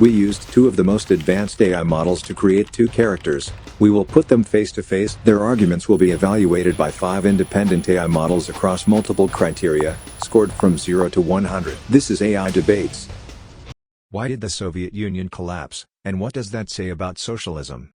We used two of the most advanced AI models to create two characters. We will put them face to face. Their arguments will be evaluated by 5 independent AI models across multiple criteria, scored from 0 to 100. This is AI Debates. Why did the Soviet Union collapse, and what does that say about socialism?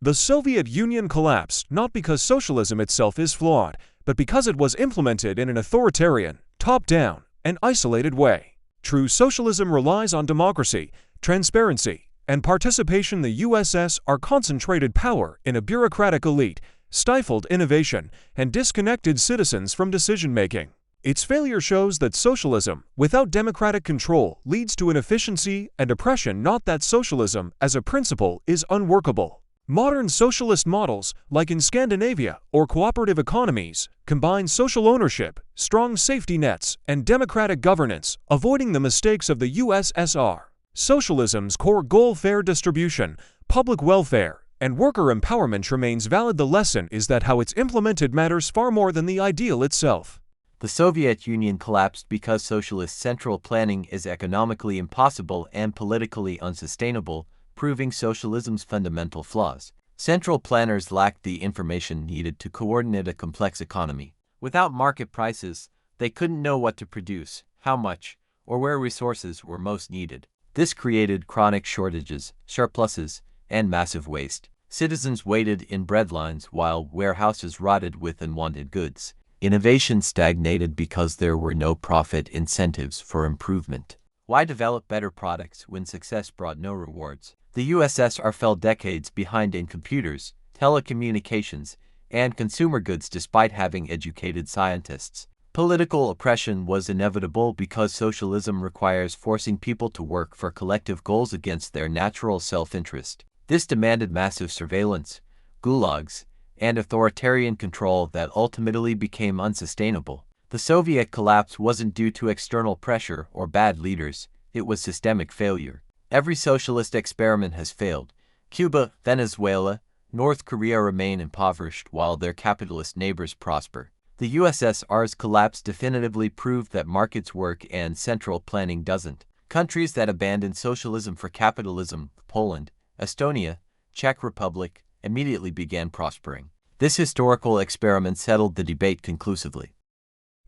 The Soviet Union collapsed not because socialism itself is flawed, but because it was implemented in an authoritarian, top-down, and isolated way. True socialism relies on democracy, transparency, and participation. The USSR concentrated power in a bureaucratic elite, stifled innovation, and disconnected citizens from decision-making. Its failure shows that socialism, without democratic control, leads to inefficiency and oppression, not that socialism, as a principle, is unworkable. Modern socialist models, like in Scandinavia or cooperative economies, combine social ownership, strong safety nets, and democratic governance, avoiding the mistakes of the USSR. Socialism's core goal, fair distribution, public welfare, and worker empowerment, remains valid. The lesson is that how it's implemented matters far more than the ideal itself. The Soviet Union collapsed because socialist central planning is economically impossible and politically unsustainable, proving socialism's fundamental flaws. Central planners lacked the information needed to coordinate a complex economy. Without market prices, they couldn't know what to produce, how much, or where resources were most needed. This created chronic shortages, surpluses, and massive waste. Citizens waited in breadlines while warehouses rotted with unwanted goods. Innovation stagnated because there were no profit incentives for improvement. Why develop better products when success brought no rewards? The USSR fell decades behind in computers, telecommunications, and consumer goods despite having educated scientists. Political oppression was inevitable because socialism requires forcing people to work for collective goals against their natural self-interest. This demanded massive surveillance, gulags, and authoritarian control that ultimately became unsustainable. The Soviet collapse wasn't due to external pressure or bad leaders, it was systemic failure. Every socialist experiment has failed. Cuba, Venezuela, North Korea remain impoverished while their capitalist neighbors prosper. The USSR's collapse definitively proved that markets work and central planning doesn't. Countries that abandoned socialism for capitalism, Poland, Estonia, Czech Republic, immediately began prospering. This historical experiment settled the debate conclusively.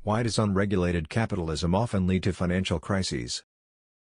Why does unregulated capitalism often lead to financial crises?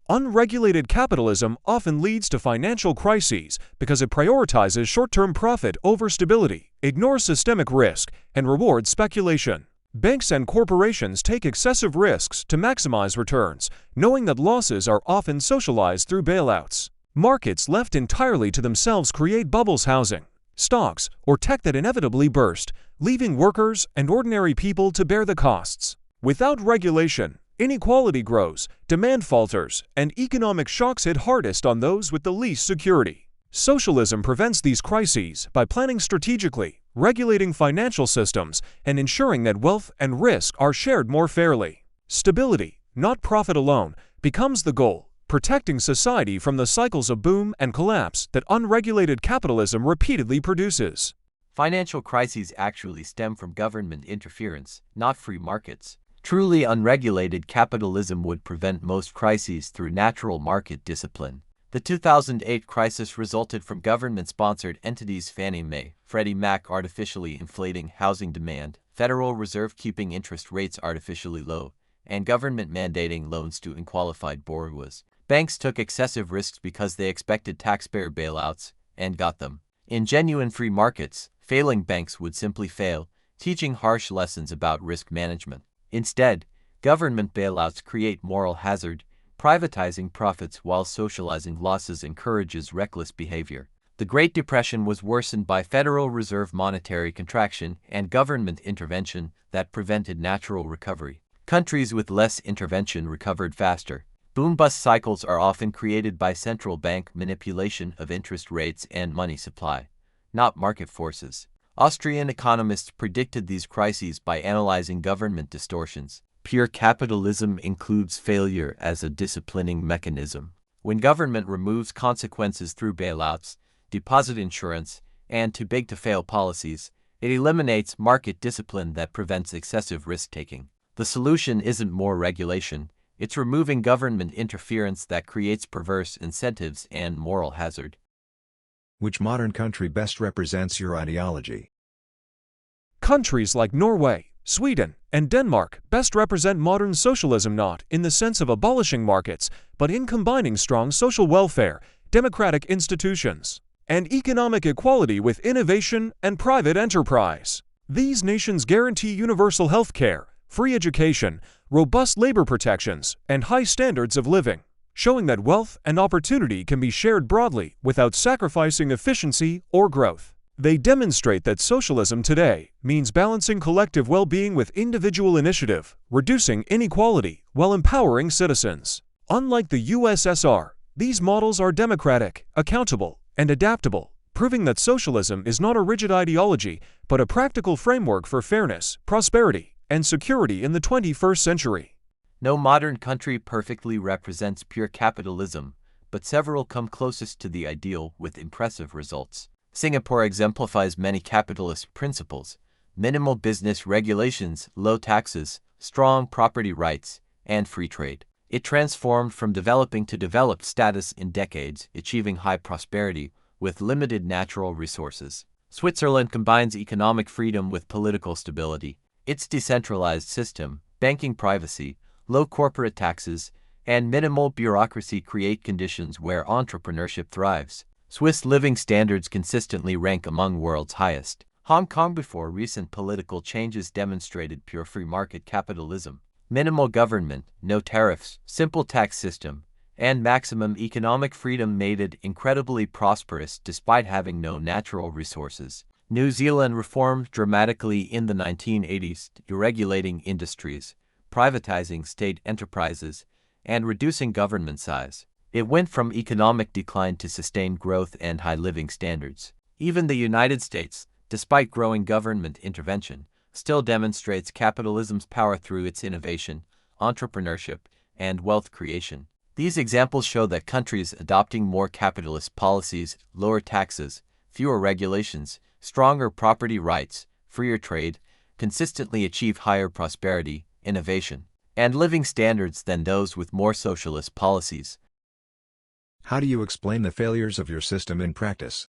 Unregulated capitalism often leads to financial crises because it prioritizes short-term profit over stability, ignores systemic risk, and rewards speculation. Banks and corporations take excessive risks to maximize returns, knowing that losses are often socialized through bailouts. Markets left entirely to themselves create bubbles, housing, stocks, or tech that inevitably burst, leaving workers and ordinary people to bear the costs. Without regulation, inequality grows, demand falters, and economic shocks hit hardest on those with the least security. Socialism prevents these crises by planning strategically, regulating financial systems, and ensuring that wealth and risk are shared more fairly. Stability, not profit alone, becomes the goal, protecting society from the cycles of boom and collapse that unregulated capitalism repeatedly produces. Financial crises actually stem from government interference, not free markets. Truly unregulated capitalism would prevent most crises through natural market discipline. The 2008 crisis resulted from government-sponsored entities Fannie Mae, Freddie Mac artificially inflating housing demand, Federal Reserve keeping interest rates artificially low, and government mandating loans to unqualified borrowers. Banks took excessive risks because they expected taxpayer bailouts, and got them. In genuine free markets, failing banks would simply fail, teaching harsh lessons about risk management. Instead, government bailouts create moral hazard, privatizing profits while socializing losses encourages reckless behavior. The Great Depression was worsened by Federal Reserve monetary contraction and government intervention that prevented natural recovery. Countries with less intervention recovered faster. Boom-bust cycles are often created by central bank manipulation of interest rates and money supply, not market forces. Austrian economists predicted these crises by analyzing government distortions. Pure capitalism includes failure as a disciplining mechanism. When government removes consequences through bailouts, deposit insurance, and too-big-to-fail policies, it eliminates market discipline that prevents excessive risk-taking. The solution isn't more regulation, It's removing government interference that creates perverse incentives and moral hazard. Which modern country best represents your ideology? Countries like Norway, Sweden, and Denmark best represent modern socialism, not in the sense of abolishing markets, but in combining strong social welfare, democratic institutions, and economic equality with innovation and private enterprise. These nations guarantee universal health care, free education, robust labor protections, and high standards of living, showing that wealth and opportunity can be shared broadly without sacrificing efficiency or growth. They demonstrate that socialism today means balancing collective well-being with individual initiative, reducing inequality while empowering citizens. Unlike the USSR, these models are democratic, accountable, and adaptable, proving that socialism is not a rigid ideology, but a practical framework for fairness, prosperity, and security in the 21st century. No modern country perfectly represents pure capitalism, but several come closest to the ideal with impressive results. Singapore exemplifies many capitalist principles: minimal business regulations, low taxes, strong property rights, and free trade. It transformed from developing to developed status in decades, achieving high prosperity with limited natural resources. Switzerland combines economic freedom with political stability. Its decentralized system, banking privacy, low corporate taxes, and minimal bureaucracy create conditions where entrepreneurship thrives. Swiss living standards consistently rank among world's highest. Hong Kong before recent political changes demonstrated pure free market capitalism. Minimal government, no tariffs, simple tax system, and maximum economic freedom made it incredibly prosperous despite having no natural resources. New Zealand reformed dramatically in the 1980s, deregulating industries, privatizing state enterprises, and reducing government size. It went from economic decline to sustained growth and high living standards. Even the United States, despite growing government intervention, still demonstrates capitalism's power through its innovation, entrepreneurship, and wealth creation. These examples show that countries adopting more capitalist policies, lower taxes, fewer regulations, stronger property rights, freer trade, consistently achieve higher prosperity, innovation, and living standards than those with more socialist policies. How do you explain the failures of your system in practice?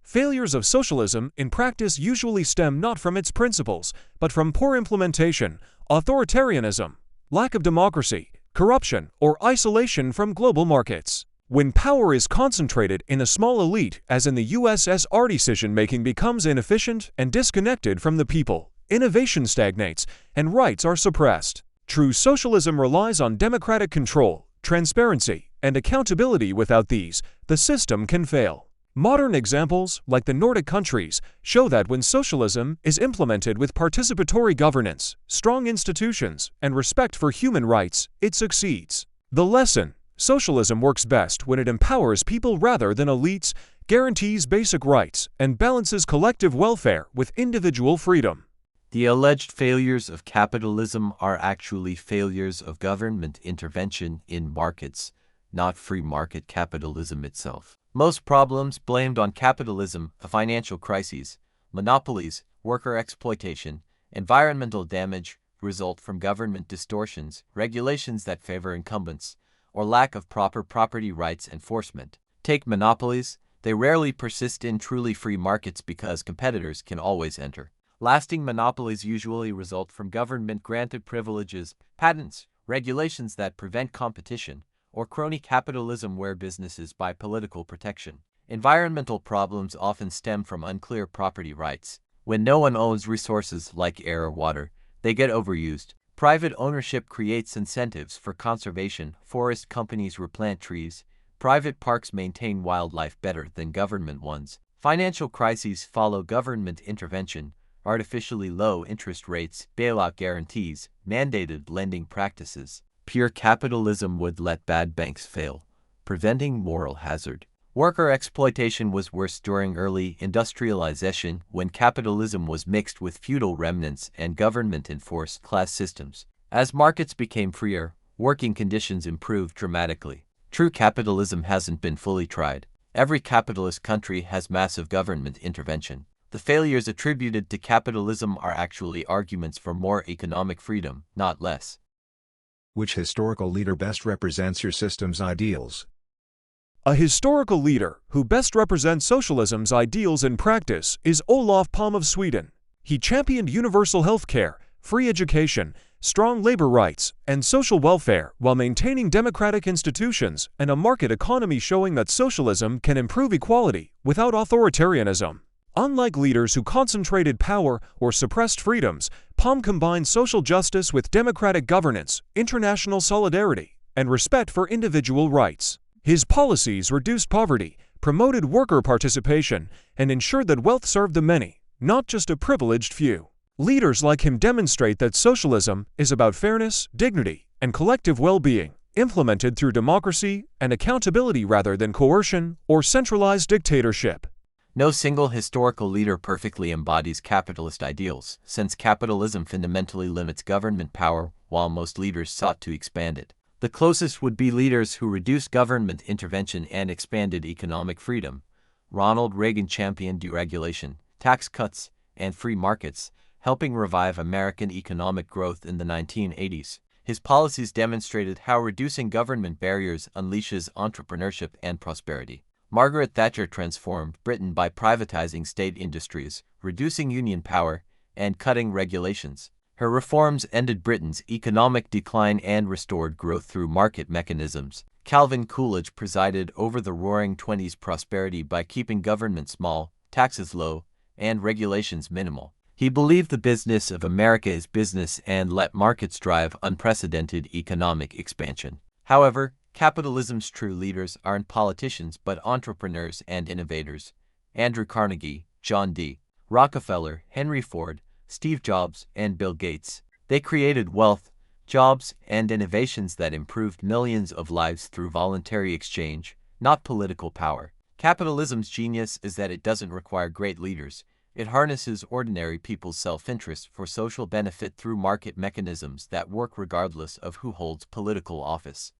Failures of socialism in practice usually stem not from its principles, but from poor implementation, authoritarianism, lack of democracy, corruption, or isolation from global markets. When power is concentrated in a small elite, as in the USSR, decision-making becomes inefficient and disconnected from the people, innovation stagnates, and rights are suppressed. True socialism relies on democratic control, transparency, and accountability. Without these, the system can fail. Modern examples, like the Nordic countries, show that when socialism is implemented with participatory governance, strong institutions, and respect for human rights, it succeeds. The lesson: socialism works best when it empowers people rather than elites, guarantees basic rights, and balances collective welfare with individual freedom. The alleged failures of capitalism are actually failures of government intervention in markets, not free market capitalism itself. Most problems blamed on capitalism, a financial crises, monopolies, worker exploitation, environmental damage, result from government distortions, regulations that favor incumbents, or lack of proper property rights enforcement. Take monopolies, they rarely persist in truly free markets because competitors can always enter. Lasting monopolies usually result from government-granted privileges, patents, regulations that prevent competition, or crony capitalism where businesses buy political protection. Environmental problems often stem from unclear property rights. When no one owns resources like air or water, they get overused. Private ownership creates incentives for conservation. Forest companies replant trees. Private parks maintain wildlife better than government ones. Financial crises follow government intervention. Artificially low interest rates, bailout guarantees, mandated lending practices. Pure capitalism would let bad banks fail, preventing moral hazard. Worker exploitation was worse during early industrialization when capitalism was mixed with feudal remnants and government-enforced class systems. As markets became freer, working conditions improved dramatically. True capitalism hasn't been fully tried. Every capitalist country has massive government intervention. The failures attributed to capitalism are actually arguments for more economic freedom, not less. Which historical leader best represents your system's ideals? A historical leader who best represents socialism's ideals in practice is Olof Palme of Sweden. He championed universal health care, free education, strong labor rights, and social welfare while maintaining democratic institutions and a market economy, showing that socialism can improve equality without authoritarianism. Unlike leaders who concentrated power or suppressed freedoms, Palme combined social justice with democratic governance, international solidarity, and respect for individual rights. His policies reduced poverty, promoted worker participation, and ensured that wealth served the many, not just a privileged few. Leaders like him demonstrate that socialism is about fairness, dignity, and collective well-being, implemented through democracy and accountability rather than coercion or centralized dictatorship. No single historical leader perfectly embodies capitalist ideals, since capitalism fundamentally limits government power while most leaders sought to expand it. The closest would be leaders who reduced government intervention and expanded economic freedom. Ronald Reagan championed deregulation, tax cuts, and free markets, helping revive American economic growth in the 1980s. His policies demonstrated how reducing government barriers unleashes entrepreneurship and prosperity. Margaret Thatcher transformed Britain by privatizing state industries, reducing union power, and cutting regulations. Her reforms ended Britain's economic decline and restored growth through market mechanisms. Calvin Coolidge presided over the Roaring Twenties prosperity by keeping government small, taxes low, and regulations minimal. He believed the business of America is business and let markets drive unprecedented economic expansion. However, capitalism's true leaders aren't politicians but entrepreneurs and innovators. Andrew Carnegie, John D. Rockefeller, Henry Ford, Steve Jobs, and Bill Gates. They created wealth, jobs, and innovations that improved millions of lives through voluntary exchange, not political power. Capitalism's genius is that it doesn't require great leaders. It harnesses ordinary people's self-interest for social benefit through market mechanisms that work regardless of who holds political office.